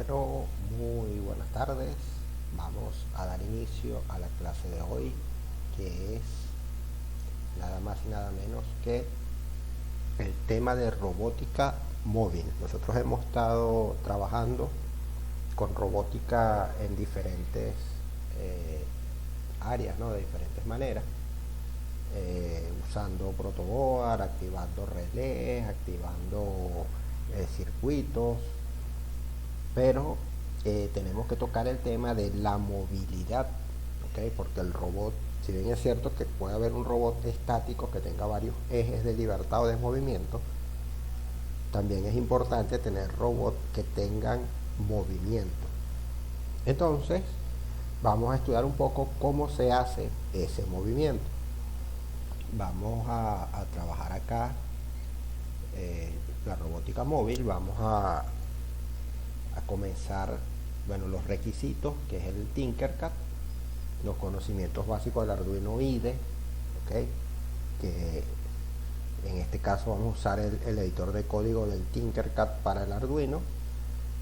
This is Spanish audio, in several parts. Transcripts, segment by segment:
Bueno, muy buenas tardes. Vamos a dar inicio a la clase de hoy, que es nada más y nada menos que el tema de robótica móvil. Nosotros hemos estado trabajando con robótica en diferentes áreas, ¿no? De diferentes maneras, usando protoboard, activando relés, activando circuitos, pero tenemos que tocar el tema de la movilidad, ¿ok? Porque el robot, si bien es cierto que puede haber un robot estático que tenga varios ejes de libertad o de movimiento, también es importante tener robots que tengan movimiento. Entonces, vamos a estudiar un poco cómo se hace ese movimiento. Vamos a trabajar acá la robótica móvil. Vamos a comenzar, bueno, los requisitos, que es el Tinkercad, los conocimientos básicos del Arduino IDE, ¿ok? Que en este caso vamos a usar el editor de código del Tinkercad para el Arduino,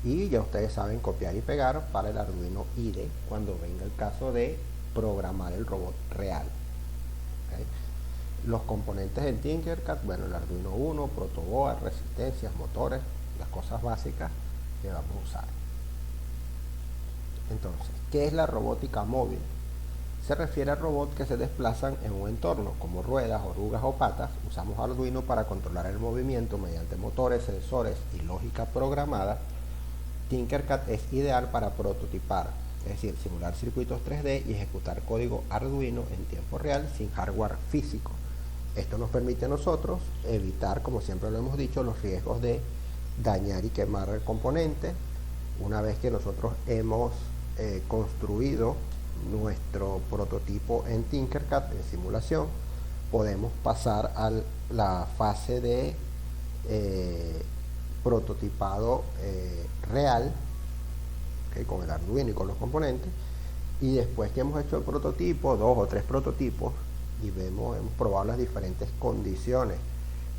y ya ustedes saben copiar y pegar para el Arduino IDE cuando venga el caso de programar el robot real, ¿okay? Los componentes del Tinkercad, bueno, el Arduino Uno, protoboard, resistencias, motores, las cosas básicas que vamos a usar. Entonces, ¿qué es la robótica móvil? Se refiere a robots que se desplazan en un entorno, como ruedas, orugas o patas. Usamos Arduino para controlar el movimiento mediante motores, sensores y lógica programada. Tinkercad es ideal para prototipar, es decir, simular circuitos 3D y ejecutar código Arduino en tiempo real sin hardware físico. Esto nos permite a nosotros evitar, como siempre lo hemos dicho, los riesgos de dañar y quemar el componente. Una vez que nosotros hemos construido nuestro prototipo en Tinkercad, en simulación, podemos pasar a la fase de prototipado real, ¿okay? Con el Arduino y con los componentes. Y después que hemos hecho el prototipo, 2 o 3 prototipos, y hemos probado las diferentes condiciones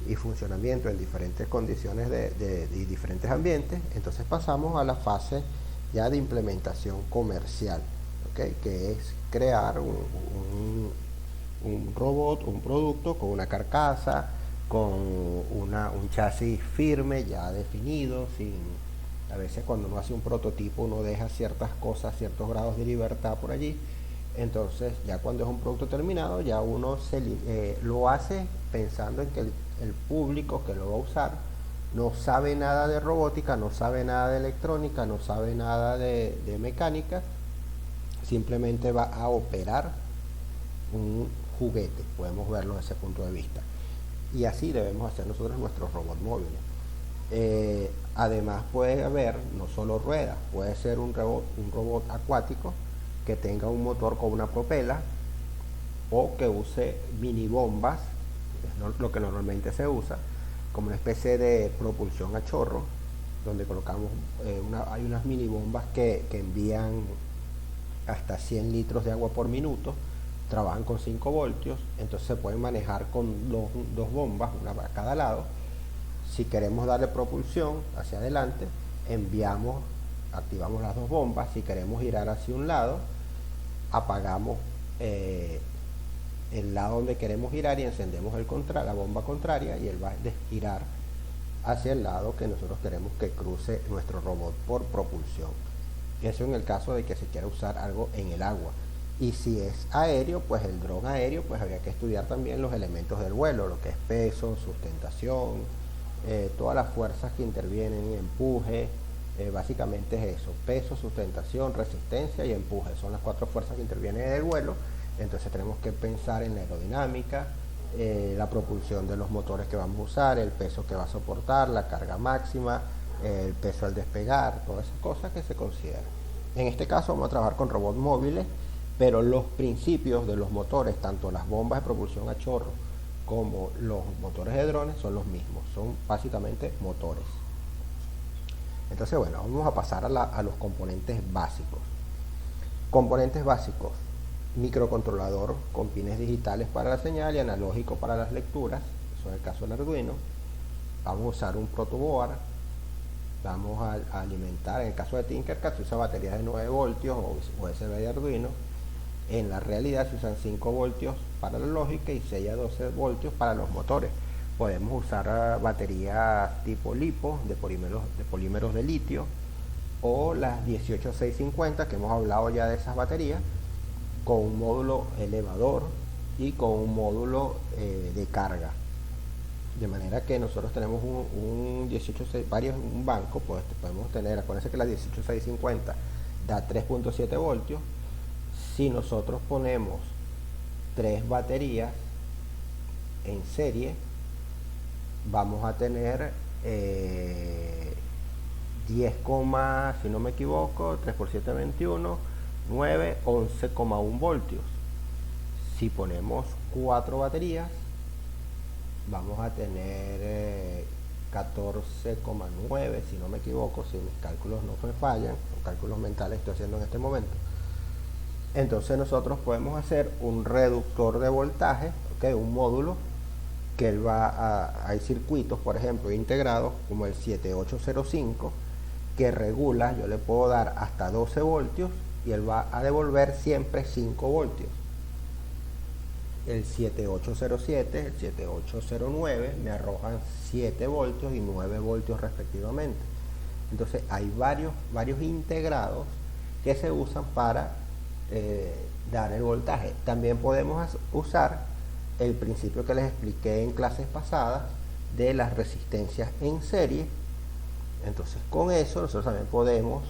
y funcionamiento en diferentes condiciones de diferentes ambientes, entonces pasamos a la fase ya de implementación comercial, ¿okay? Que es crear un robot, un producto con una carcasa, con un chasis firme ya definido. A veces cuando uno hace un prototipo uno deja ciertas cosas, ciertos grados de libertad por allí. Entonces ya cuando es un producto terminado, ya uno lo hace pensando en que el público que lo va a usar no sabe nada de robótica, no sabe nada de electrónica, no sabe nada de mecánica, simplemente va a operar un juguete, podemos verlo desde ese punto de vista. Y así debemos hacer nosotros nuestros robots móviles. Además puede haber no solo ruedas, puede ser un robot acuático que tenga un motor con una propela, o que use mini bombas, es lo que normalmente se usa, como una especie de propulsión a chorro, donde colocamos hay unas mini bombas que envían hasta 100 litros de agua por minuto, trabajan con 5 voltios, entonces se pueden manejar con dos bombas, una a cada lado. Si queremos darle propulsión hacia adelante, activamos las dos bombas. Si queremos girar hacia un lado, apagamos el lado donde queremos girar y encendemos la bomba contraria, y él va a girar hacia el lado que nosotros queremos que cruce nuestro robot por propulsión. Eso en el caso de que se quiera usar algo en el agua. Y si es aéreo, pues el dron aéreo, pues habría que estudiar también los elementos del vuelo, lo que es peso, sustentación, todas las fuerzas que intervienen, empuje. Básicamente es eso: peso, sustentación, resistencia y empuje. Son las 4 fuerzas que intervienen en el vuelo. Entonces tenemos que pensar en la aerodinámica, la propulsión de los motores que vamos a usar, el peso que va a soportar, la carga máxima, el peso al despegar, todas esas cosas que se consideran. En este caso vamos a trabajar con robots móviles, pero los principios de los motores, tanto las bombas de propulsión a chorro como los motores de drones, son los mismos, son básicamente motores. Entonces, bueno, vamos a pasar a los componentes básicos. Componentes básicos: microcontrolador con pines digitales para la señal y analógico para las lecturas, eso es el caso del Arduino. Vamos a usar un protoboard, vamos a alimentar, en el caso de Tinkercad se usa baterías de 9 voltios o USB de Arduino. En la realidad se usan 5 voltios para la lógica y 6 a 12 voltios para los motores. Podemos usar baterías tipo LiPo de polímeros de litio, o las 18650 que hemos hablado ya de esas baterías, con un módulo elevador y con un módulo de carga. De manera que nosotros tenemos un banco, pues podemos tener, acuérdense que la 18650 da 3.7 voltios. Si nosotros ponemos 3 baterías en serie, vamos a tener 10, si no me equivoco, 3 por 7, 21, 9, 11,1 voltios. Si ponemos 4 baterías, vamos a tener 14,9, si no me equivoco, si mis cálculos no me fallan, los cálculos mentales estoy haciendo en este momento. Entonces nosotros podemos hacer un reductor de voltaje, ¿okay? Un módulo que él hay circuitos, por ejemplo, integrados como el 7805, que regula, yo le puedo dar hasta 12 voltios y él va a devolver siempre 5 voltios. El 7807, el 7809 me arrojan 7 voltios y 9 voltios respectivamente. Entonces hay varios integrados que se usan para dar el voltaje. También podemos usar el principio que les expliqué en clases pasadas de las resistencias en serie. Entonces con eso nosotros también podemos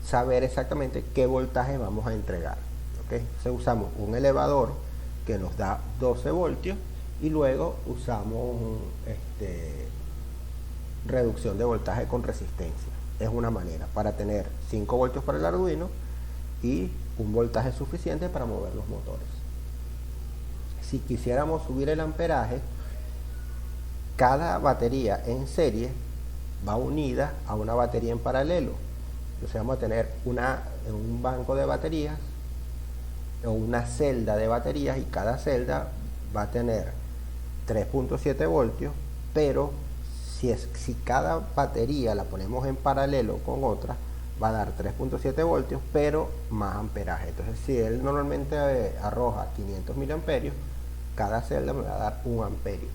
saber exactamente qué voltaje vamos a entregar. ¿Okay? Entonces usamos un elevador que nos da 12 voltios y luego usamos reducción de voltaje con resistencia. Es una manera para tener 5 voltios para el Arduino y un voltaje suficiente para mover los motores. Si quisiéramos subir el amperaje, cada batería en serie va unida a una batería en paralelo. Entonces vamos a tener un banco de baterías o una celda de baterías, y cada celda va a tener 3.7 voltios, pero si cada batería la ponemos en paralelo con otra, va a dar 3.7 voltios, pero más amperaje. Entonces, si él normalmente arroja 500 miliamperios, cada celda me va a dar 1 amperio.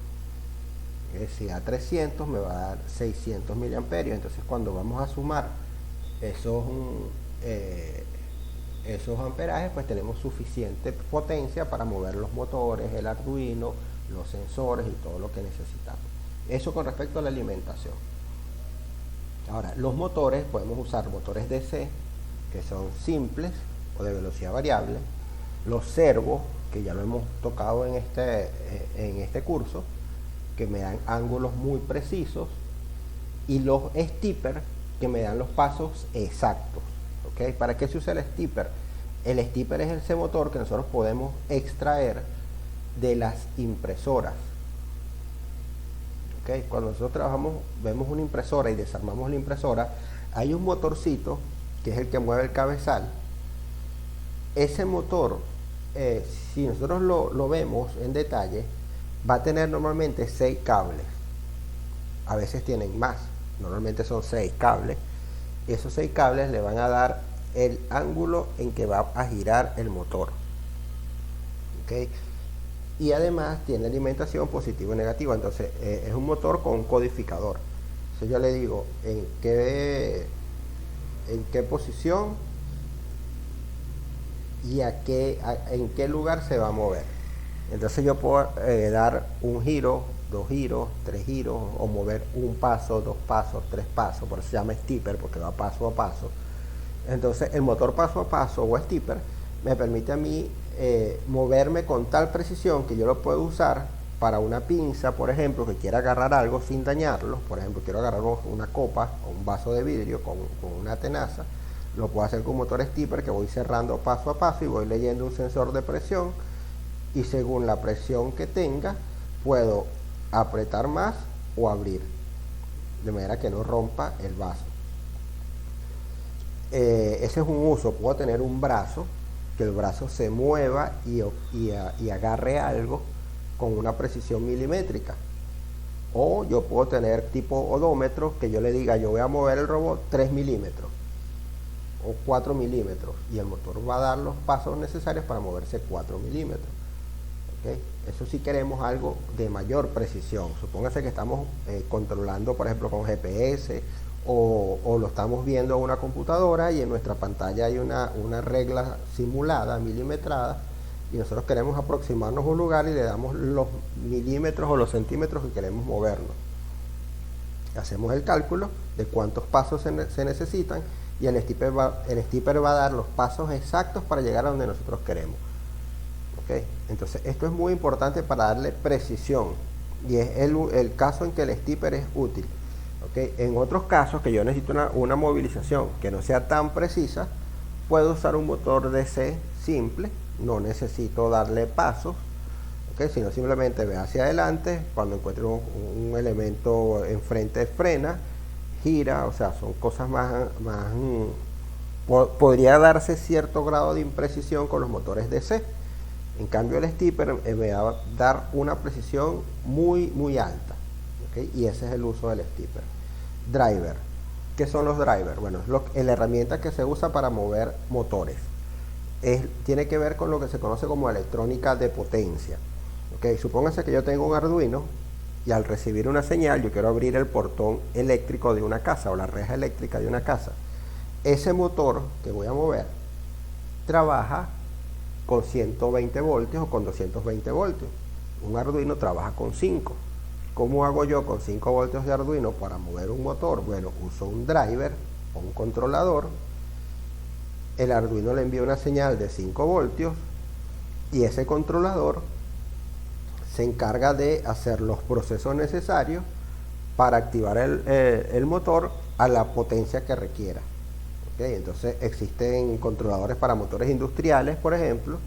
Si da 300, me va a dar 600 miliamperios. Entonces, cuando vamos a sumar esos amperajes, pues tenemos suficiente potencia para mover los motores, el Arduino, los sensores y todo lo que necesitamos. Eso con respecto a la alimentación. Ahora, los motores, podemos usar motores DC, que son simples o de velocidad variable, los servos, que ya lo hemos tocado en este curso, que me dan ángulos muy precisos, y los stepper, que me dan los pasos exactos. ¿Okay? ¿Para qué se usa el stepper? El stepper es ese motor que nosotros podemos extraer de las impresoras. ¿Okay? Cuando nosotros vemos una impresora y desarmamos la impresora, hay un motorcito que es el que mueve el cabezal. Ese motor, si nosotros lo vemos en detalle, va a tener normalmente 6 cables. A veces tienen más, normalmente son 6 cables. Esos 6 cables le van a dar el ángulo en que va a girar el motor. ¿Okay? Y además tiene alimentación positiva y negativa. Entonces es un motor con un codificador. Entonces yo le digo en qué posición y en qué lugar se va a mover. Entonces yo puedo dar un giro, 2 giros, 3 giros, o mover un paso, 2 pasos, 3 pasos. Por eso se llama stepper, porque va paso a paso. Entonces el motor paso a paso o stepper me permite a mí moverme con tal precisión que yo lo puedo usar para una pinza, por ejemplo, que quiera agarrar algo sin dañarlo. Por ejemplo, quiero agarrar una copa o un vaso de vidrio con una tenaza. Lo puedo hacer con motor stepper, que voy cerrando paso a paso y voy leyendo un sensor de presión, y según la presión que tenga puedo apretar más o abrir, de manera que no rompa el vaso. Ese es un uso. Puedo tener un brazo, que el brazo se mueva y agarre algo con una precisión milimétrica. O yo puedo tener tipo odómetro que yo le diga, yo voy a mover el robot 3 milímetros o 4 milímetros y el motor va a dar los pasos necesarios para moverse 4 milímetros. ¿Okay? Eso sí queremos algo de mayor precisión. Supóngase que estamos controlando, por ejemplo, con GPS o lo estamos viendo en una computadora y en nuestra pantalla hay una regla simulada, milimetrada, y nosotros queremos aproximarnos a un lugar y le damos los milímetros o los centímetros que queremos movernos. Hacemos el cálculo de cuántos pasos se necesitan y el skipper va a dar los pasos exactos para llegar a donde nosotros queremos. ¿Okay? Entonces esto es muy importante para darle precisión y es el caso en que el skipper es útil. ¿Okay? En otros casos que yo necesito una movilización que no sea tan precisa, puedo usar un motor DC simple, no necesito darle pasos, ¿okay? Sino simplemente ve hacia adelante, cuando encuentre un elemento enfrente frena, gira, o sea, son cosas podría darse cierto grado de imprecisión con los motores DC. En cambio el skipper me va a dar una precisión muy alta, ¿okay? Y ese es el uso del skipper. Driver. ¿Qué son los drivers? Bueno, es la herramienta que se usa para mover motores. Tiene que ver con lo que se conoce como electrónica de potencia. ¿Okay? Supóngase que yo tengo un Arduino y al recibir una señal yo quiero abrir el portón eléctrico de una casa o la reja eléctrica de una casa. Ese motor que voy a mover trabaja con 120 voltios o con 220 voltios. Un Arduino trabaja con 5. ¿Cómo hago yo con 5 voltios de Arduino para mover un motor? Bueno, uso un driver o un controlador. El Arduino le envía una señal de 5 voltios y ese controlador se encarga de hacer los procesos necesarios para activar el motor a la potencia que requiera. ¿Okay? Entonces existen controladores para motores industriales, por ejemplo,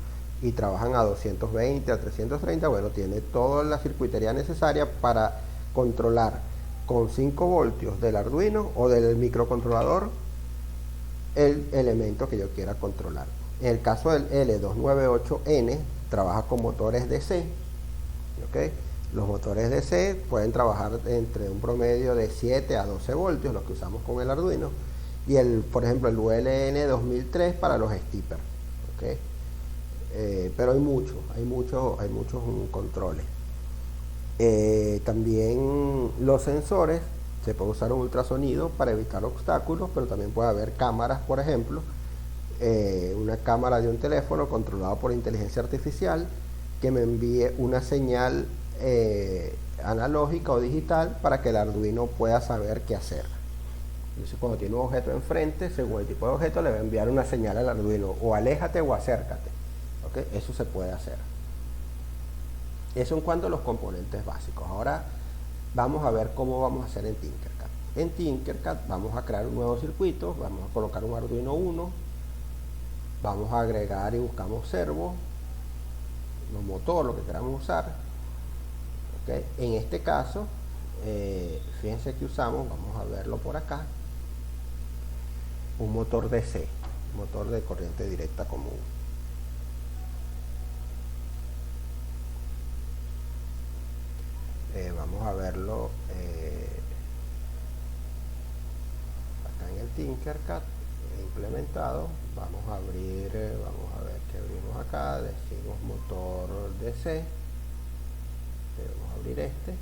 y trabajan a 220, a 330, bueno, tiene toda la circuitería necesaria para controlar con 5 voltios del Arduino o del microcontrolador el elemento que yo quiera controlar. En el caso del L298N trabaja con motores DC, ¿okay? Los motores DC pueden trabajar entre un promedio de 7 a 12 voltios, los que usamos con el Arduino, y por ejemplo el ULN 2003 para los skippers, ¿okay? Pero hay muchos controles. También los sensores, se puede usar un ultrasonido para evitar obstáculos, pero también puede haber cámaras, por ejemplo, una cámara de un teléfono controlado por inteligencia artificial que me envíe una señal analógica o digital para que el Arduino pueda saber qué hacer. Entonces cuando tiene un objeto enfrente, según el tipo de objeto, le va a enviar una señal al Arduino, o aléjate o acércate. ¿Okay? Eso se puede hacer. Eso en cuanto a los componentes básicos. Ahora vamos a ver cómo vamos a hacer en Tinkercad. En Tinkercad vamos a crear un nuevo circuito, vamos a colocar un Arduino 1, vamos a agregar y buscamos servo, un motor, lo que queramos usar. ¿Okay? En este caso, fíjense que usamos, vamos a verlo por acá, un motor DC, un motor de corriente directa común. Vamos a verlo acá en el Tinkercad implementado. Vamos a abrir, vamos a ver que abrimos acá, decimos motor DC, vamos a abrir este.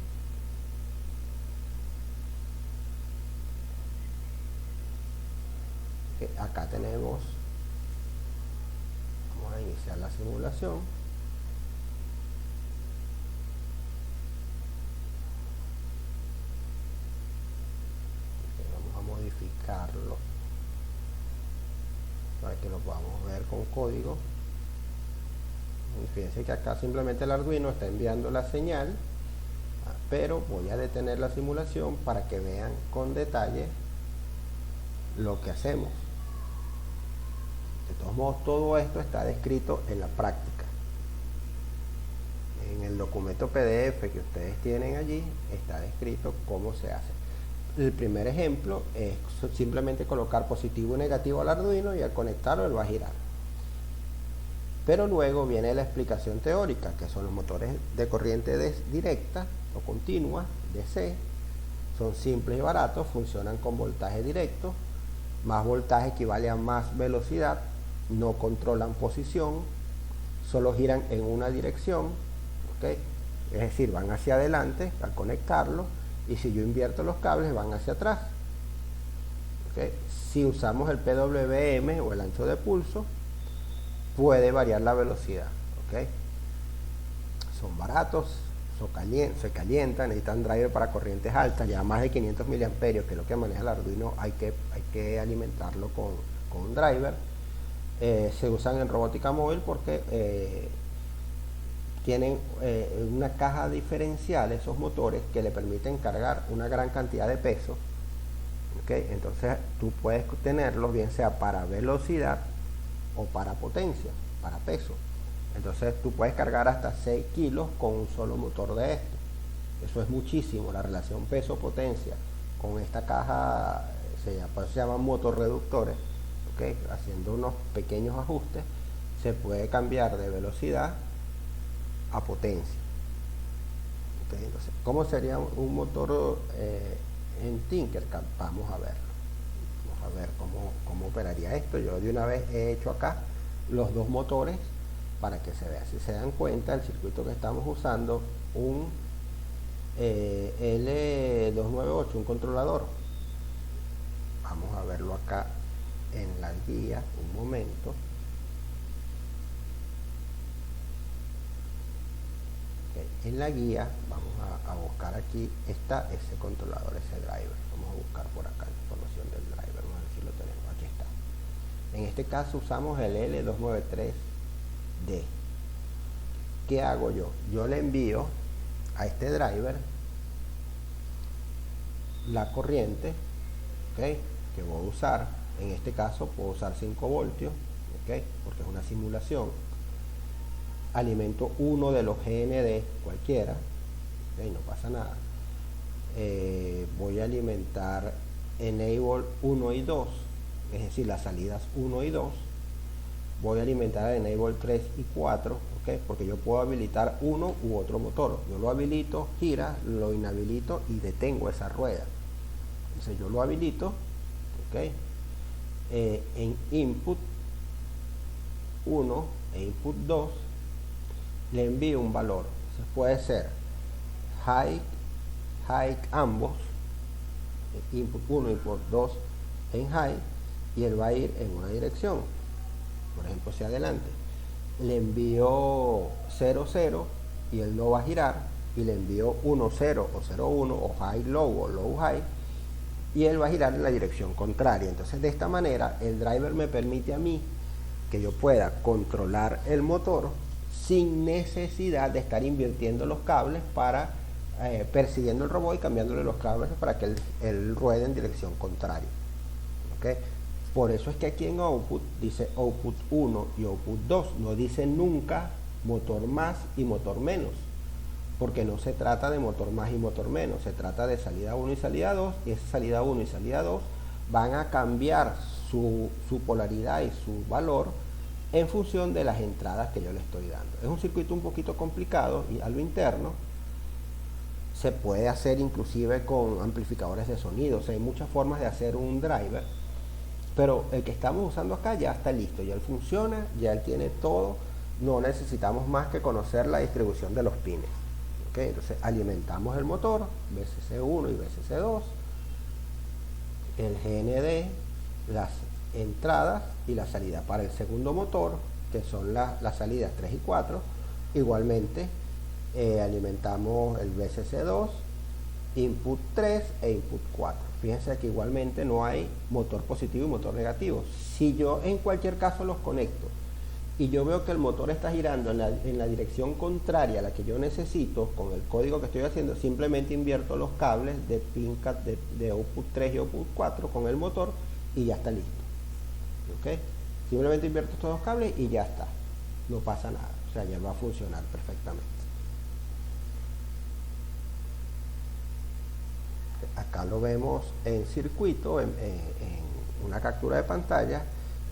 Acá tenemos, vamos a iniciar la simulación. Vamos a modificarlo para que lo podamos ver con código. Y fíjense que acá simplemente el Arduino está enviando la señal, pero voy a detener la simulación para que vean con detalle lo que hacemos. De todos modos, todo esto está descrito en la práctica. En el documento PDF que ustedes tienen allí está descrito cómo se hace. El primer ejemplo es simplemente colocar positivo y negativo al Arduino y al conectarlo él va a girar. Pero luego viene la explicación teórica, que son los motores de corriente directa, o continua, DC, son simples y baratos, funcionan con voltaje directo, más voltaje equivale a más velocidad, no controlan posición, solo giran en una dirección, ¿okay? Es decir, van hacia adelante al conectarlo, y si yo invierto los cables van hacia atrás, ¿okay? Si usamos el PWM o el ancho de pulso, puede variar la velocidad, ¿okay? Son baratos, se calientan, necesitan driver para corrientes altas, ya más de 500 miliamperios, que es lo que maneja el Arduino, hay que alimentarlo con un driver. Se usan en robótica móvil porque tienen una caja diferencial, esos motores, que le permiten cargar una gran cantidad de peso, ¿okay? Entonces tú puedes tenerlos bien sea para velocidad o para potencia, para peso. Entonces tú puedes cargar hasta 6 kilos con un solo motor de esto. Eso es muchísimo. La relación peso-potencia con esta caja se llaman motorreductores, ¿okay? Haciendo unos pequeños ajustes se puede cambiar de velocidad a potencia, ¿okay? Entonces, ¿cómo sería un motor en Tinkercad? Vamos a verlo. Vamos a ver cómo operaría esto. Yo de una vez he hecho acá los dos motores para que se vea. Si se dan cuenta, el circuito que estamos usando, un L298, un controlador. Vamos a verlo acá en la guía, un momento. Okay. En la guía vamos a buscar aquí, está ese controlador, ese driver. Vamos a buscar por acá la información del driver, vamos a ver si lo tenemos. Aquí está. En este caso usamos el L293D. ¿Qué hago yo? Yo le envío a este driver la corriente, ¿okay? Que voy a usar. En este caso puedo usar 5 voltios, ¿okay? Porque es una simulación. Alimento uno de los GND cualquiera, ¿okay? No pasa nada. Voy a alimentar enable 1 y 2, es decir, las salidas 1 y 2. Voy a alimentar enable 3 y 4, ¿okay? Porque yo puedo habilitar uno u otro motor. Yo lo habilito, gira, lo inhabilito y detengo esa rueda. Entonces yo lo habilito, ¿okay? En input 1 e input 2 le envío un valor. Entonces puede ser high ambos, input 1 y input 2 en high, y él va a ir en una dirección, por ejemplo hacia adelante. Le envío 0 0 y él no va a girar, y le envío 1 0 o 0 1 o high low o low high, y él va a girar en la dirección contraria. Entonces de esta manera el driver me permite a mí que yo pueda controlar el motor sin necesidad de estar invirtiendo los cables para persiguiendo el robot y cambiándole los cables para que él ruede en dirección contraria, ¿okay? Por eso es que aquí en output dice output 1 y output 2, no dice nunca motor más y motor menos, porque no se trata de motor más y motor menos, se trata de salida 1 y salida 2, y esa salida 1 y salida 2 van a cambiar su polaridad y su valor en función de las entradas que yo le estoy dando. Es un circuito un poquito complicado y a lo interno se puede hacer inclusive con amplificadores de sonido. O sea, hay muchas formas de hacer un driver, pero el que estamos usando acá ya está listo, ya él funciona, ya él tiene todo, no necesitamos más que conocer la distribución de los pines, ¿okay? Entonces alimentamos el motor VCC1 y VCC2, el GND, las entradas y la salida para el segundo motor, que son las salidas 3 y 4. Igualmente alimentamos el VCC2, input 3 e input 4. Fíjense que igualmente no hay motor positivo y motor negativo. Si yo en cualquier caso los conecto y yo veo que el motor está girando en la dirección contraria a la que yo necesito, con el código que estoy haciendo, simplemente invierto los cables de PinCat de output 3 y output 4 con el motor y ya está listo, ¿okay? Simplemente invierto estos dos cables y ya está, no pasa nada, o sea, ya va a funcionar perfectamente. Acá lo vemos en circuito, en una captura de pantalla,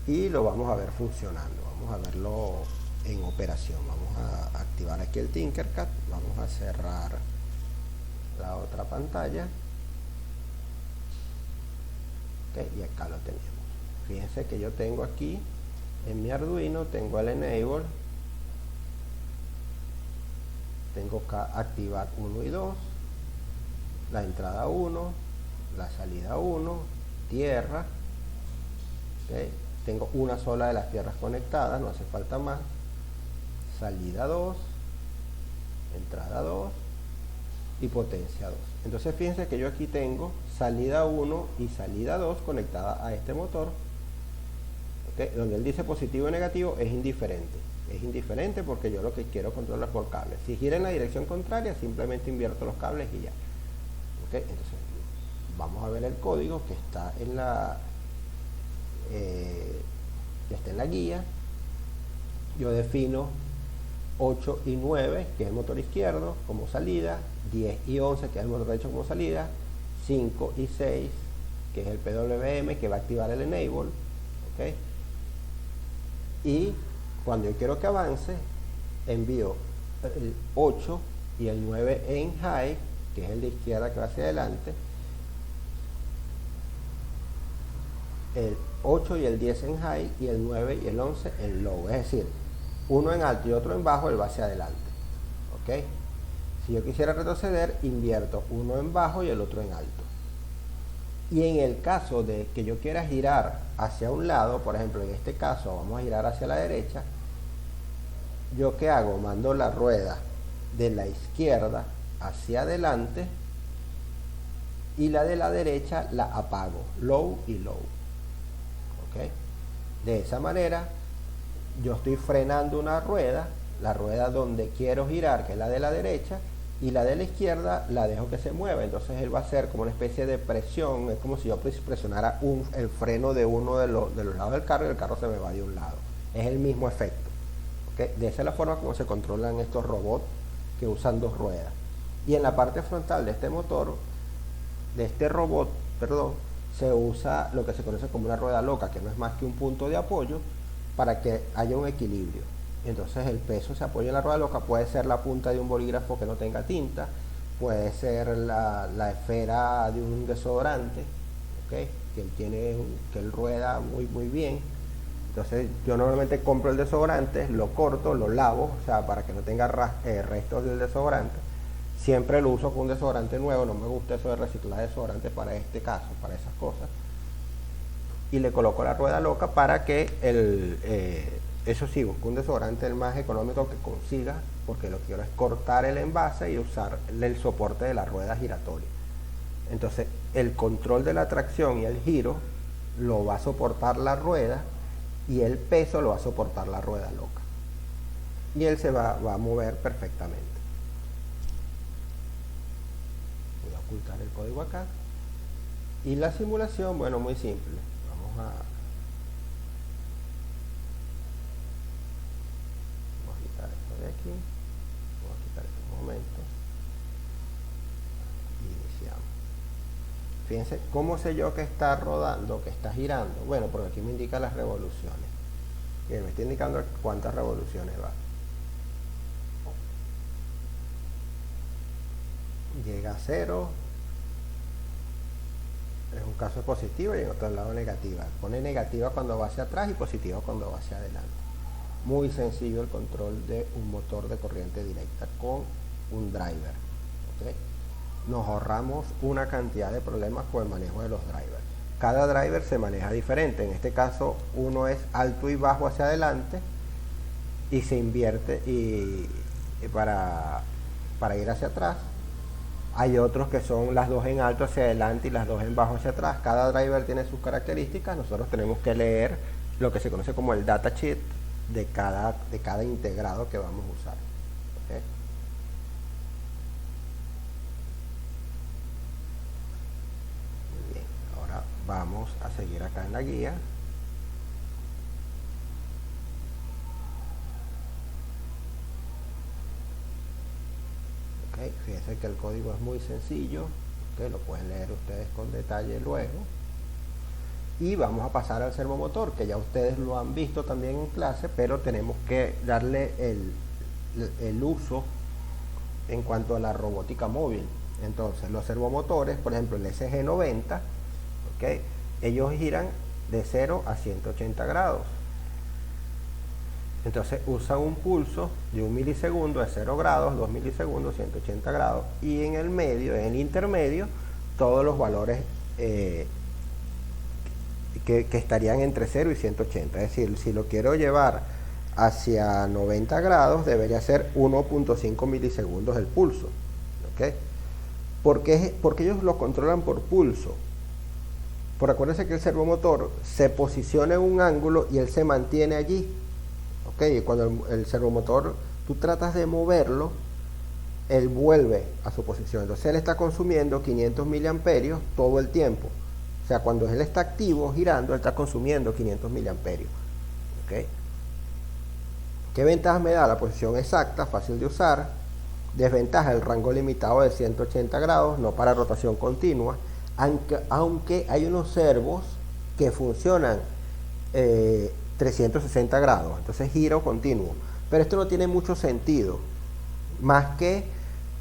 y lo vamos a ver funcionando. Vamos a verlo en operación. Vamos a activar aquí el Tinkercad, vamos a cerrar otra pantalla. Okay, y acá lo tenemos. Fíjense que yo tengo aquí en mi Arduino, tengo el enable, tengo que activar 1 y 2, la entrada 1, la salida 1, tierra. Okay, tengo una sola de las tierras conectadas, no hace falta más. Salida 2, entrada 2 y potencia 2. Entonces fíjense que yo aquí tengo salida 1 y salida 2 conectada a este motor. Okay, donde él dice positivo y negativo es indiferente. Es indiferente porque yo lo que quiero controlar por cables. Si gira en la dirección contraria, simplemente invierto los cables y ya. Okay, entonces vamos a ver el código que está en la guía. Yo defino 8 y 9, que es el motor izquierdo, como salida, 10 y 11, que es el motor derecho como salida, 5 y 6, que es el PWM, que va a activar el enable. ¿Okay? Y cuando yo quiero que avance, envío el 8 y el 9 en high, que es el de izquierda que va hacia adelante, el 8 y el 10 en high y el 9 y el 11 en low, es decir, uno en alto y otro en bajo, él va hacia adelante. ¿Ok? Si yo quisiera retroceder, invierto uno en bajo y el otro en alto. Y en el caso de que yo quiera girar hacia un lado, por ejemplo en este caso vamos a girar hacia la derecha, ¿yo qué hago? Mando la rueda de la izquierda hacia adelante y la de la derecha la apago, low y low. ¿Ok? De esa manera yo estoy frenando una rueda, la rueda donde quiero girar, que es la de la derecha, y la de la izquierda la dejo que se mueva. Entonces él va a hacer como una especie de presión, es como si yo presionara el freno de uno de los lados del carro y el carro se me va de un lado. Es el mismo efecto. ¿Okay? De esa es la forma como se controlan estos robots que usan dos ruedas. Y en la parte frontal de este motor, de este robot, perdón, se usa lo que se conoce como una rueda loca, que no es más que un punto de apoyo para que haya un equilibrio. Entonces el peso se apoya en la rueda loca, puede ser la punta de un bolígrafo que no tenga tinta, puede ser la esfera de un desodorante, ¿okay? que él rueda muy bien. Entonces yo normalmente compro el desodorante, lo corto, lo lavo, o sea, para que no tenga restos del desodorante. Siempre lo uso con un desodorante nuevo, no me gusta eso de reciclar desodorante para este caso, para esas cosas. Y le coloco la rueda loca para que eso sí, busco un desodorante el más económico que consiga, porque lo que quiero es cortar el envase y usar el soporte de la rueda giratoria. Entonces el control de la tracción y el giro lo va a soportar la rueda y el peso lo va a soportar la rueda loca. Y él se va a mover perfectamente. Voy a ocultar el código acá. Y la simulación, bueno, muy simple. Vamos a quitar esto de aquí. Voy a quitar estos momentos. Iniciamos. Fíjense, ¿cómo sé yo que está rodando, que está girando? Bueno, porque aquí me indica las revoluciones. Bien, me está indicando cuántas revoluciones va. Llega a 0. En un caso es positiva y en otro lado negativa. Pone negativa cuando va hacia atrás y positiva cuando va hacia adelante. Muy sencillo el control de un motor de corriente directa con un driver. ¿Okay? Nos ahorramos una cantidad de problemas con el manejo de los drivers. Cada driver se maneja diferente. En este caso uno es alto y bajo hacia adelante y se invierte y para ir hacia atrás. Hay otros que son las dos en alto hacia adelante y las dos en bajo hacia atrás. Cada driver tiene sus características. Nosotros tenemos que leer lo que se conoce como el datasheet de cada integrado que vamos a usar. ¿Okay? Muy bien. Ahora vamos a seguir acá en la guía. Okay, fíjense que el código es muy sencillo, okay, lo pueden leer ustedes con detalle luego. Y vamos a pasar al servomotor, que ya ustedes lo han visto también en clase, pero tenemos que darle el uso en cuanto a la robótica móvil. Entonces los servomotores, por ejemplo el SG90, ¿okay? Ellos giran de 0 a 180 grados. Entonces usan un pulso de 1 milisegundo de 0 grados, 2 milisegundos, 180 grados, y en el medio, en el intermedio, todos los valores que estarían entre 0 y 180. Es decir, si lo quiero llevar hacia 90 grados, debería ser 1.5 milisegundos el pulso. ¿Okay? Porque ellos lo controlan por pulso. Por acuérdense que el servomotor se posiciona en un ángulo y él se mantiene allí. ¿Okay? Y cuando el servomotor, tú tratas de moverlo, él vuelve a su posición. Entonces él está consumiendo 500 miliamperios todo el tiempo. O sea, cuando él está activo, girando, él está consumiendo 500 miliamperios. ¿Okay? ¿Qué ventajas me da? La posición exacta, fácil de usar. Desventaja, el rango limitado de 180 grados, no para rotación continua. Aunque hay unos servos que funcionan 360 grados, entonces giro continuo. Pero esto no tiene mucho sentido, más que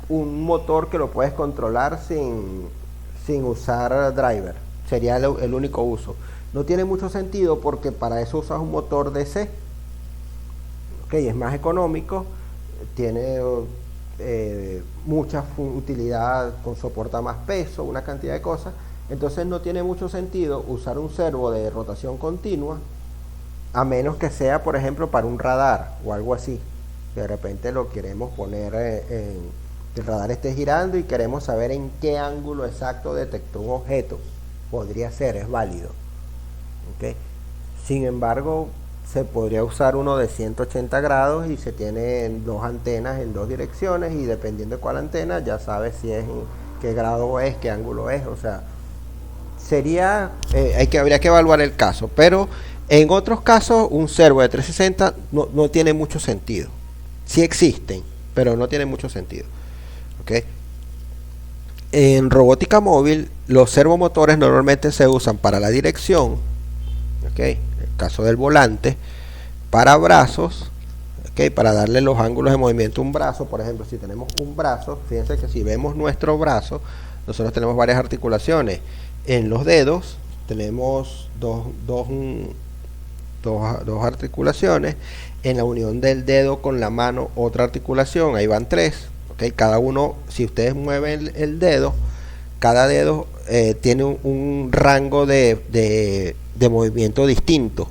un motor que lo puedes controlar sin usar driver. Sería el único uso. No tiene mucho sentido porque para eso usas un motor DC. Okay, es más económico, tiene mucha utilidad, soporta más peso, una cantidad de cosas. Entonces no tiene mucho sentido usar un servo de rotación continua, a menos que sea, por ejemplo, para un radar o algo así. De repente lo queremos poner que el radar esté girando y queremos saber en qué ángulo exacto detectó un objeto. Podría ser, es válido. ¿Okay? Sin embargo, se podría usar uno de 180 grados y se tienen dos antenas en dos direcciones, y dependiendo de cuál antena ya sabes si es qué grado es, qué ángulo es. O sea, sería habría que evaluar el caso, pero en otros casos un servo de 360 no tiene mucho sentido. Sí existen, pero no tiene mucho sentido. ¿Okay? En robótica móvil, los servomotores normalmente se usan para la dirección, ¿okay? En el caso del volante, para brazos, ¿okay? Para darle los ángulos de movimiento a un brazo. Por ejemplo, si tenemos un brazo, fíjense que si vemos nuestro brazo, nosotros tenemos varias articulaciones. En los dedos tenemos dos articulaciones. En la unión del dedo con la mano, otra articulación, ahí van 3. ¿Okay? Cada uno, si ustedes mueven el dedo, cada dedo tiene un rango de movimiento distinto.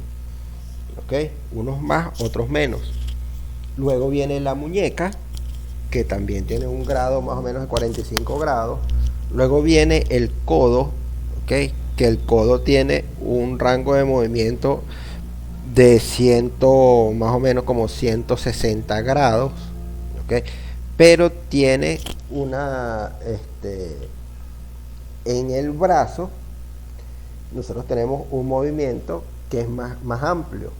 ¿Okay? Unos más, otros menos. Luego viene la muñeca, que también tiene un grado más o menos de 45 grados. Luego viene el codo, ¿okay? Que el codo tiene un rango de movimiento de más o menos como 160 grados. ¿Okay? Pero tiene en el brazo nosotros tenemos un movimiento que es más amplio.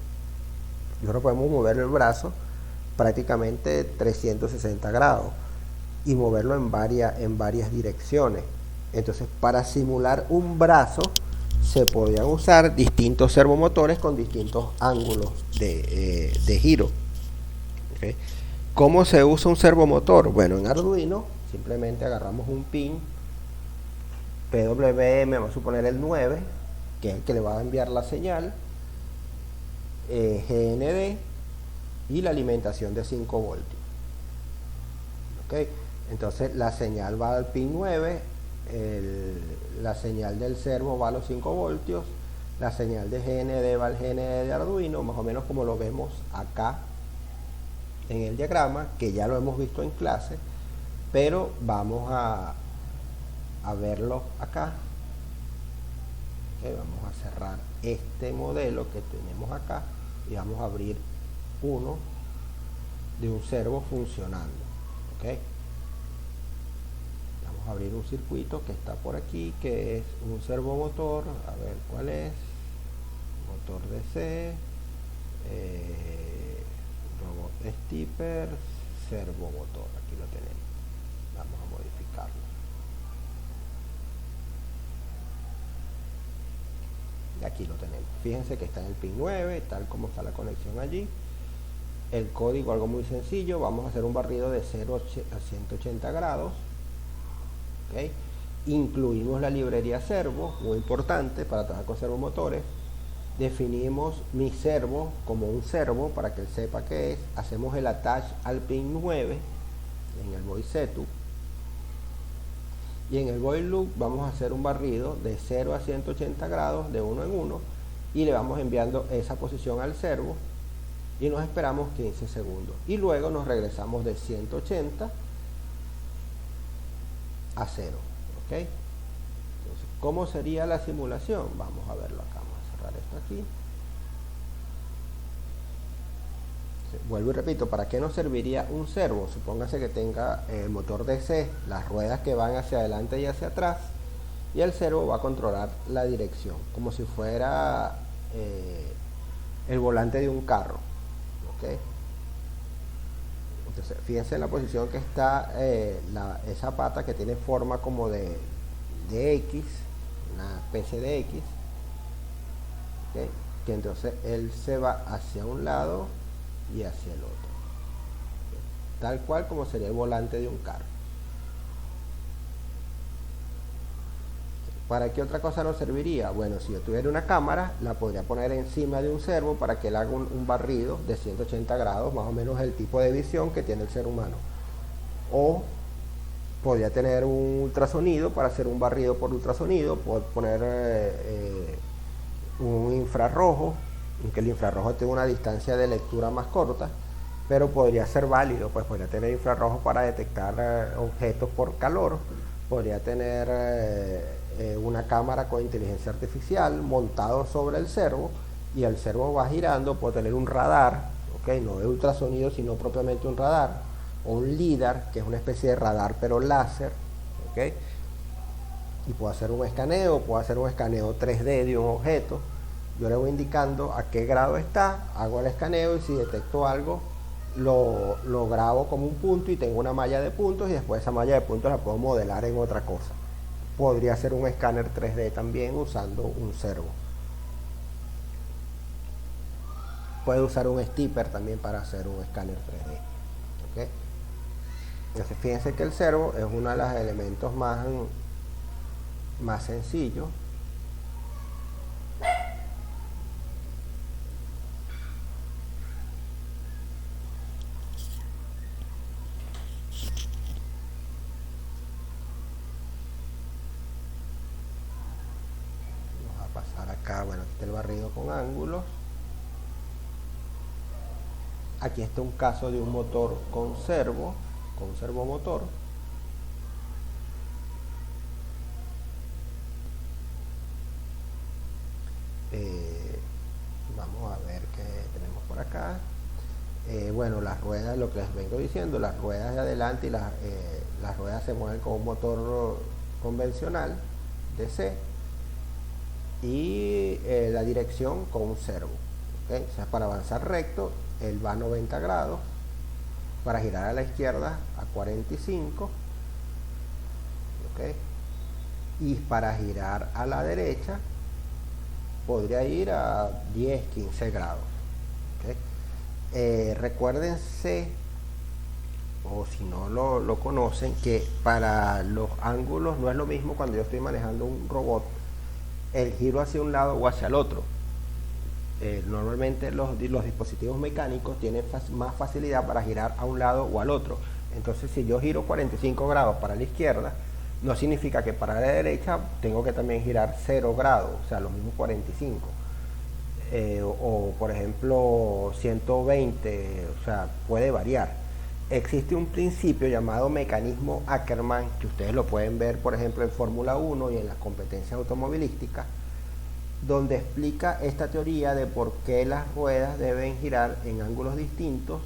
Nosotros podemos mover el brazo prácticamente 360 grados y moverlo en varias direcciones. Entonces, para simular un brazo se podían usar distintos servomotores con distintos ángulos de giro. ¿Okay? ¿Cómo se usa un servomotor? Bueno, en Arduino simplemente agarramos un pin PWM, vamos a suponer el 9, que es el que le va a enviar la señal, GND y la alimentación de 5 voltios. ¿Okay? Entonces la señal va al pin 9, la señal del servo va a los 5 voltios, la señal de GND va al GND de Arduino, más o menos como lo vemos acá en el diagrama, que ya lo hemos visto en clase, pero vamos a verlo acá. Okay, vamos a cerrar este modelo que tenemos acá y vamos a abrir uno de un servo funcionando. ¿Okay? Vamos a abrir un circuito que está por aquí, que es un servomotor. A ver cuál es. Motor DC, robot stepper, servomotor. Aquí lo tenemos. Vamos a modificarlo. Y aquí lo tenemos. Fíjense que está en el pin 9, tal como está la conexión allí. El código, algo muy sencillo. Vamos a hacer un barrido de 0 a 180 grados. ¿okay? Incluimos la librería servo, muy importante para trabajar con servomotores. Definimos mi servo como un servo para que él sepa qué es. Hacemos el attach al pin 9 en el void setup. Y en el void loop vamos a hacer un barrido de 0 a 180 grados de uno en uno y le vamos enviando esa posición al servo y nos esperamos 15 segundos. Y luego nos regresamos de 180 a 0. ¿Ok? Entonces, ¿cómo sería la simulación? Vamos a verlo acá. Vamos a cerrar esto aquí. Vuelvo y repito, ¿para qué nos serviría un servo? Supóngase que tenga el motor DC, las ruedas que van hacia adelante y hacia atrás, y el servo va a controlar la dirección, como si fuera el volante de un carro. ¿Okay? Entonces, fíjense en la posición que está esa pata que tiene forma como de X, una especie de X. ¿Okay? Que entonces él se va hacia un lado y hacia el otro, tal cual como sería el volante de un carro. ¿Para qué otra cosa nos serviría? Bueno, si yo tuviera una cámara, la podría poner encima de un servo para que él haga un barrido de 180 grados, más o menos el tipo de visión que tiene el ser humano. O podría tener un ultrasonido para hacer un barrido por ultrasonido, poder poner un infrarrojo, aunque el infrarrojo tenga una distancia de lectura más corta, pero podría ser válido, pues podría tener infrarrojo para detectar objetos por calor, podría tener una cámara con inteligencia artificial montado sobre el servo y el servo va girando, puede tener un radar, ¿okay? No de ultrasonido sino propiamente un radar, o un LIDAR, que es una especie de radar pero láser, ¿okay? Y puedo hacer un escaneo 3D de un objeto. Yo le voy indicando a qué grado está, hago el escaneo y si detecto algo lo grabo como un punto y tengo una malla de puntos y después esa malla de puntos la puedo modelar en otra cosa. Podría ser un escáner 3D también usando un servo. Puede usar un stipper también para hacer un escáner 3D. ¿Okay? Entonces fíjense que el servo es uno de los elementos más sencillos. Acá, bueno, aquí está el barrido con ángulos. Aquí está un caso de un motor con servomotor. Vamos a ver qué tenemos por acá. Bueno, las ruedas, lo que les vengo diciendo, las ruedas de adelante y las ruedas se mueven con un motor convencional DC y la dirección con un servo. ¿Okay? O sea, para avanzar recto él va a 90 grados, para girar a la izquierda a 45, ¿okay? Y para girar a la derecha podría ir a 10, 15 grados. ¿Okay? Recuérdense, o si no lo conocen, que para los ángulos no es lo mismo cuando yo estoy manejando un robot el giro hacia un lado o hacia el otro. Normalmente los dispositivos mecánicos tienen más facilidad para girar a un lado o al otro. Entonces si yo giro 45 grados para la izquierda, no significa que para la derecha tengo que también girar 0 grados, o sea, los mismos 45. O por ejemplo 120, o sea, puede variar. Existe un principio llamado mecanismo Ackermann, que ustedes lo pueden ver por ejemplo en Fórmula 1 y en las competencias automovilísticas, donde explica esta teoría de por qué las ruedas deben girar en ángulos distintos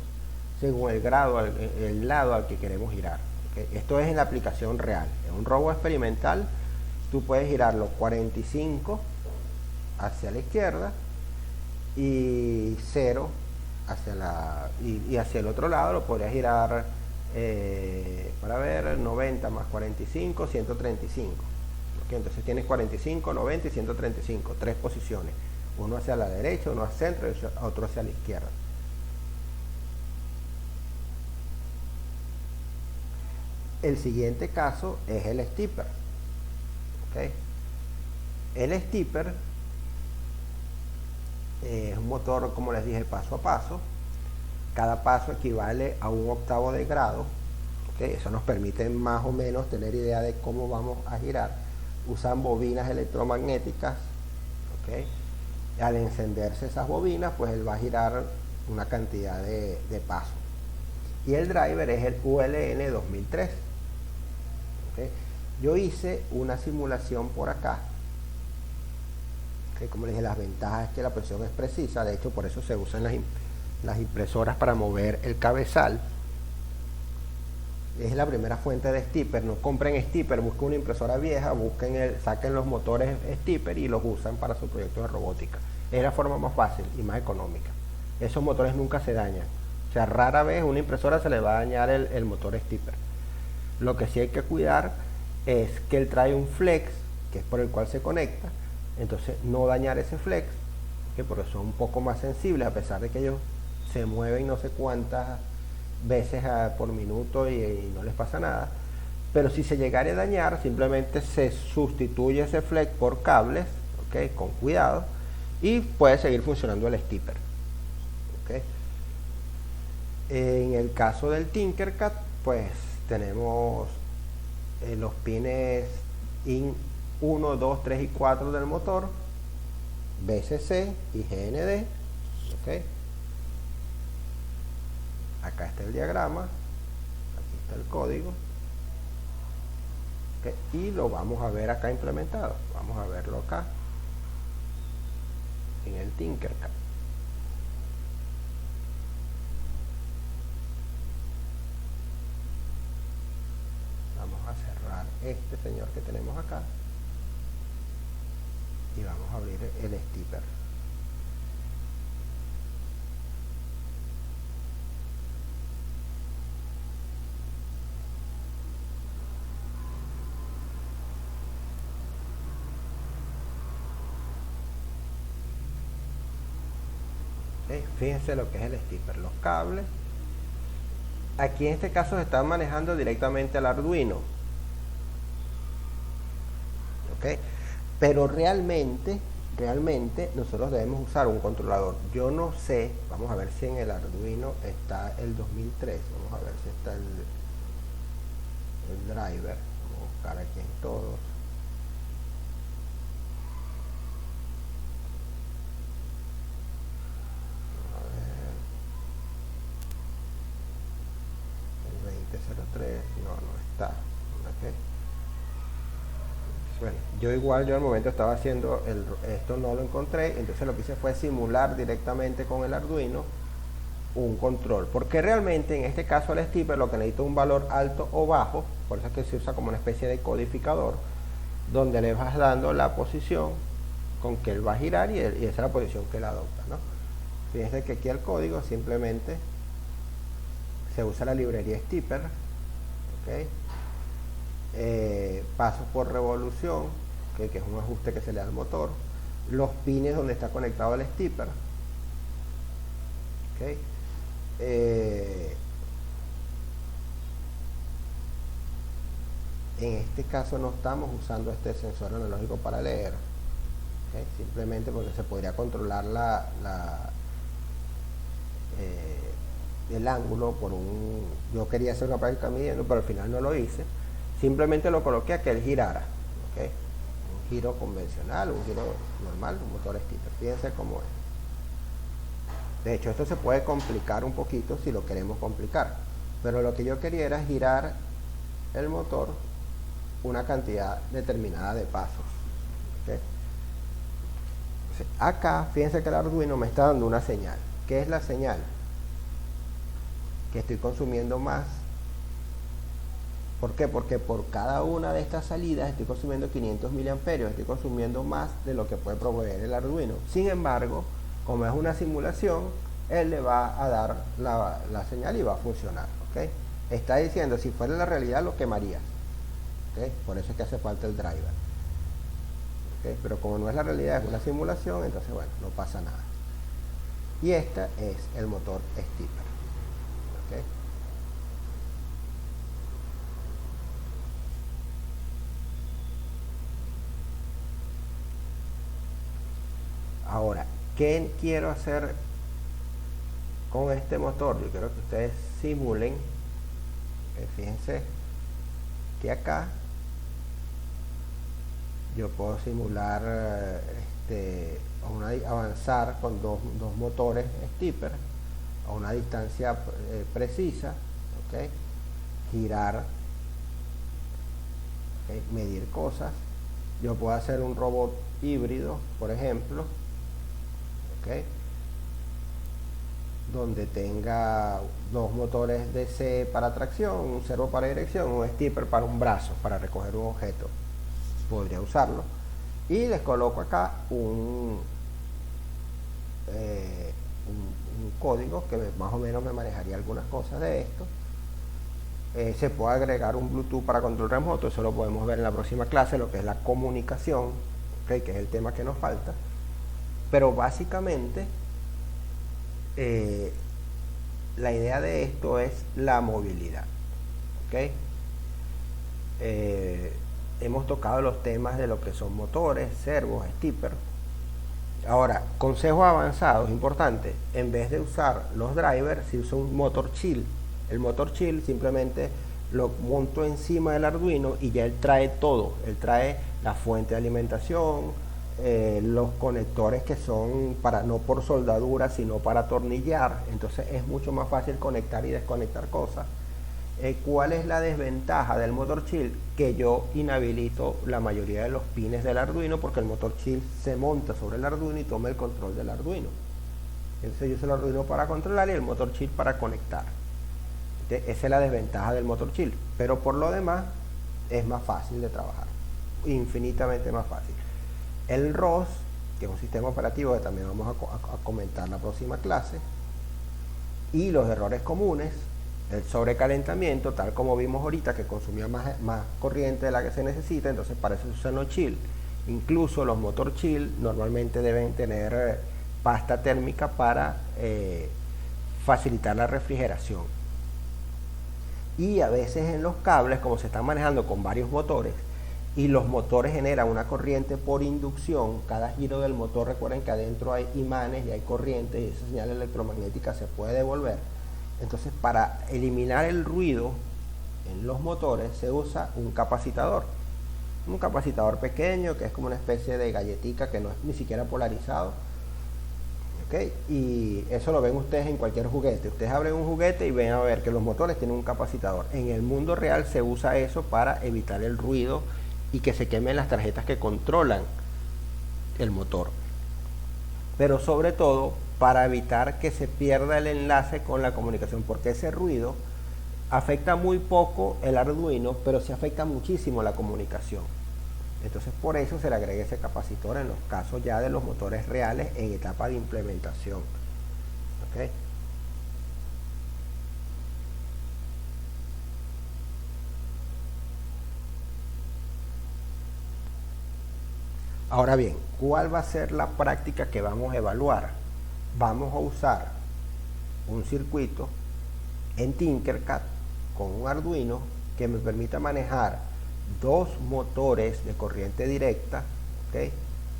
según el lado al que queremos girar. ¿Okay? Esto es en la aplicación real. En un robot experimental tú puedes girarlo 45 hacia la izquierda y 0 y hacia el otro lado lo podrías girar para ver 90 más 45, 135. ¿Okay? Entonces tienes 45, 90 y 135, tres posiciones, uno hacia la derecha, uno hacia el centro y otro hacia la izquierda. el siguiente caso es el stepper. ¿Okay? El stepper es un motor, como les dije, paso a paso. Cada paso equivale a 1/8 de grado. ¿Okay? Eso nos permite más o menos tener idea de cómo vamos a girar. Usan bobinas electromagnéticas. ¿Okay? Al encenderse esas bobinas, pues él va a girar una cantidad de pasos. Y el driver es el ULN 2003. ¿Okay? Yo hice una simulación por acá. ¿Okay? Como les dije, las ventajas es que la presión es precisa. De hecho, por eso se usan las impresoras para mover el cabezal. Es la primera fuente de stepper. No compren stepper, busquen una impresora vieja, saquen los motores stepper y los usan para su proyecto de robótica. Es la forma más fácil y más económica. Esos motores nunca se dañan. O sea, rara vez a una impresora se le va a dañar el motor stepper. Lo que sí hay que cuidar es que él trae un flex, que es por el cual se conecta. Entonces no dañar ese flex, que por eso son un poco más sensibles, a pesar de que ellos se mueven no sé cuántas veces por minuto y no les pasa nada. Pero si se llegara a dañar, simplemente se sustituye ese flex por cables, ¿okay? Con cuidado, y puede seguir funcionando el stepper. ¿Okay? En el caso del Tinkercad, pues tenemos los pines IN 1, 2, 3 y 4 del motor, BCC y GND. ¿Okay? Acá está el diagrama, aquí está el código. ¿Okay? Y lo vamos a ver acá implementado. Vamos a verlo acá en el Tinkercad. Vamos a cerrar este señor que tenemos acá y vamos a abrir el stepper. ¿Okay? Fíjense lo que es el stepper, los cables. Aquí en este caso se están manejando directamente al Arduino. ¿Okay? Pero realmente nosotros debemos usar un controlador. Yo no sé, vamos a ver si en el Arduino está el 2003. Vamos a ver si está el driver. Vamos a buscar aquí en todos. No está. ¿Okay? Bueno, yo al momento estaba haciendo esto, no lo encontré, entonces lo que hice fue simular directamente con el Arduino un control, porque realmente en este caso el stepper lo que necesita es un valor alto o bajo, por eso es que se usa como una especie de codificador, donde le vas dando la posición con que él va a girar y esa es la posición que él adopta, ¿no? Fíjense que aquí el código simplemente se usa la librería stepper. ¿Okay? Pasos por revolución, ¿okay? Que es un ajuste que se le da al motor, los pines donde está conectado el stepper. ¿Okay? En este caso no estamos usando este sensor analógico para leer. ¿Okay? Simplemente porque se podría controlar el ángulo por yo quería hacer una práctica midiendo, pero al final no lo hice. Simplemente lo coloqué a que él girara. ¿Okay? Un giro convencional, un giro normal, un motor stepper. Fíjense cómo es. De hecho, esto se puede complicar un poquito si lo queremos complicar, pero lo que yo quería era girar el motor una cantidad determinada de pasos. ¿Okay? Entonces, acá, fíjense que el Arduino me está dando una señal. ¿Qué es la señal? Que estoy consumiendo más. ¿Por qué? Porque por cada una de estas salidas estoy consumiendo 500 miliamperios, estoy consumiendo más de lo que puede proveer el Arduino. Sin embargo, como es una simulación, él le va a dar la señal y va a funcionar. ¿Okay? Está diciendo, si fuera la realidad lo quemaría. ¿Okay? Por eso es que hace falta el driver. ¿Okay? Pero como no es la realidad, es una simulación, entonces bueno, no pasa nada. Y este es el motor stepper. ¿Okay? Ahora, ¿qué quiero hacer con este motor? Yo quiero que ustedes simulen, fíjense que acá yo puedo simular avanzar con dos motores stepper a una distancia precisa, ¿okay? Girar, ¿okay? Medir cosas. Yo puedo hacer un robot híbrido, por ejemplo, ¿okay? Donde tenga dos motores DC para tracción, un servo para dirección, un stepper para un brazo, para recoger un objeto. Podría usarlo. Y les coloco acá un código que más o menos me manejaría algunas cosas de esto. Se puede agregar un Bluetooth para control remoto, eso lo podemos ver en la próxima clase, lo que es la comunicación, ¿okay? Que es el tema que nos falta. Pero básicamente la idea de esto es la movilidad, ¿okay? Hemos tocado los temas de lo que son motores, servos, stepper. Ahora, consejos avanzados, importante, en vez de usar los drivers, si uso un motor chill. El motor chill simplemente lo monto encima del Arduino y ya él trae todo. Él trae la fuente de alimentación, los conectores que son para no por soldadura, sino para atornillar. Entonces es mucho más fácil conectar y desconectar cosas. ¿Cuál es la desventaja del motor chill? Que yo inhabilito la mayoría de los pines del Arduino porque el motor chill se monta sobre el Arduino y toma el control del Arduino. Entonces yo uso el Arduino para controlar y el motor chill para conectar. Entonces, esa es la desventaja del motor chill, pero por lo demás es más fácil de trabajar, infinitamente más fácil. El ROS, que es un sistema operativo que también vamos a comentar en la próxima clase, y los errores comunes, el sobrecalentamiento, tal como vimos ahorita, que consumía más corriente de la que se necesita, entonces para eso se usan los chill. Incluso los motor chill normalmente deben tener pasta térmica para facilitar la refrigeración. Y a veces en los cables, como se están manejando con varios motores, y los motores generan una corriente por inducción, cada giro del motor, recuerden que adentro hay imanes y hay corriente, y esa señal electromagnética se puede devolver. Entonces, para eliminar el ruido en los motores se usa un capacitador pequeño que es como una especie de galletita que no es ni siquiera polarizado, ¿okay? Y eso lo ven ustedes en cualquier juguete. Ustedes abren un juguete y ven a ver que los motores tienen un capacitador. En el mundo real se usa eso para evitar el ruido y que se quemen las tarjetas que controlan el motor, pero sobre todo para evitar que se pierda el enlace con la comunicación, porque ese ruido afecta muy poco el Arduino, pero sí afecta muchísimo la comunicación. Entonces por eso se le agrega ese capacitor en los casos ya de los motores reales en etapa de implementación. ¿Okay? Ahora bien, ¿cuál va a ser la práctica que vamos a evaluar? Vamos a usar un circuito en Tinkercad con un Arduino que me permita manejar dos motores de corriente directa, ¿okay?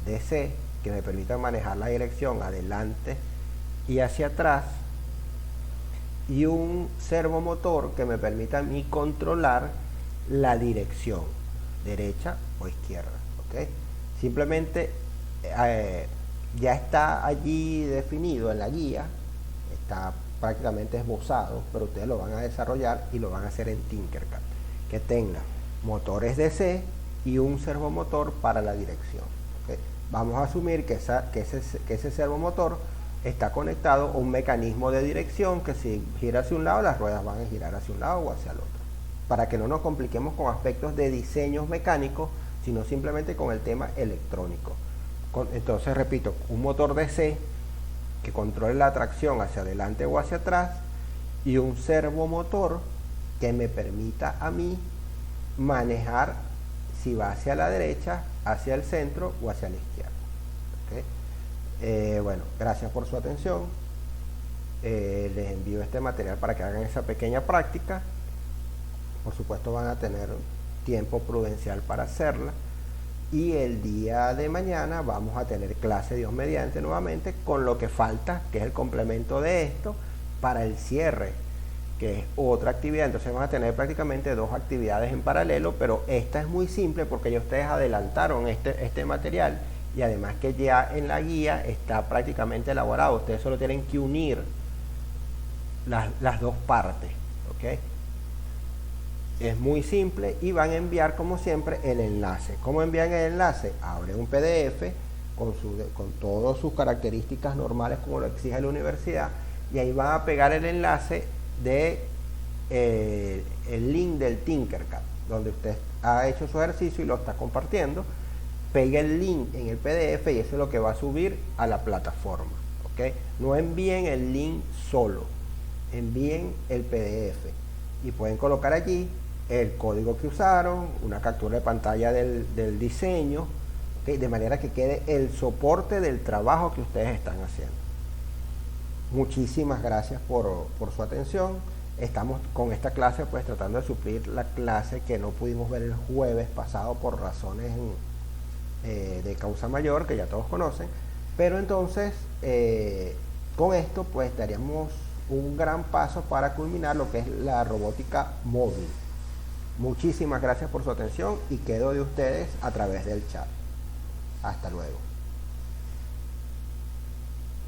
DC, que me permitan manejar la dirección adelante y hacia atrás, y un servomotor que me permita a mí controlar la dirección, derecha o izquierda, ¿okay? Simplemente ya está allí definido en la guía, está prácticamente esbozado, pero ustedes lo van a desarrollar y lo van a hacer en Tinkercad, que tenga motores DC y un servomotor para la dirección. ¿Okay? Vamos a asumir que ese servomotor está conectado a un mecanismo de dirección que si gira hacia un lado, las ruedas van a girar hacia un lado o hacia el otro, para que no nos compliquemos con aspectos de diseños mecánicos, sino simplemente con el tema electrónico. Entonces, repito, un motor DC que controle la tracción hacia adelante o hacia atrás y un servomotor que me permita a mí manejar si va hacia la derecha, hacia el centro o hacia la izquierda. ¿Okay? Bueno, gracias por su atención. Les envío este material para que hagan esa pequeña práctica. Por supuesto van a tener tiempo prudencial para hacerla. Y el día de mañana vamos a tener clase Dios mediante nuevamente con lo que falta, que es el complemento de esto, para el cierre, que es otra actividad. Entonces van a tener prácticamente dos actividades en paralelo, pero esta es muy simple porque ya ustedes adelantaron este material y además que ya en la guía está prácticamente elaborado. Ustedes solo tienen que unir las dos partes, ¿ok? Es muy simple y van a enviar como siempre el enlace. ¿Cómo envían el enlace? Abren un PDF con todas sus características normales como lo exige la universidad y ahí van a pegar el enlace de el link del Tinkercad donde usted ha hecho su ejercicio y lo está compartiendo. Pegue el link en el PDF y eso es lo que va a subir a la plataforma, ¿ok? No envíen el link solo, envíen el PDF y pueden colocar allí el código que usaron, una captura de pantalla del diseño, ¿okay? De manera que quede el soporte del trabajo que ustedes están haciendo. Muchísimas gracias por su atención. Estamos con esta clase pues tratando de suplir la clase que no pudimos ver el jueves pasado por razones de causa mayor que ya todos conocen, pero entonces con esto pues daríamos un gran paso para culminar lo que es la robótica móvil. Muchísimas gracias por su atención y quedo de ustedes a través del chat. Hasta luego.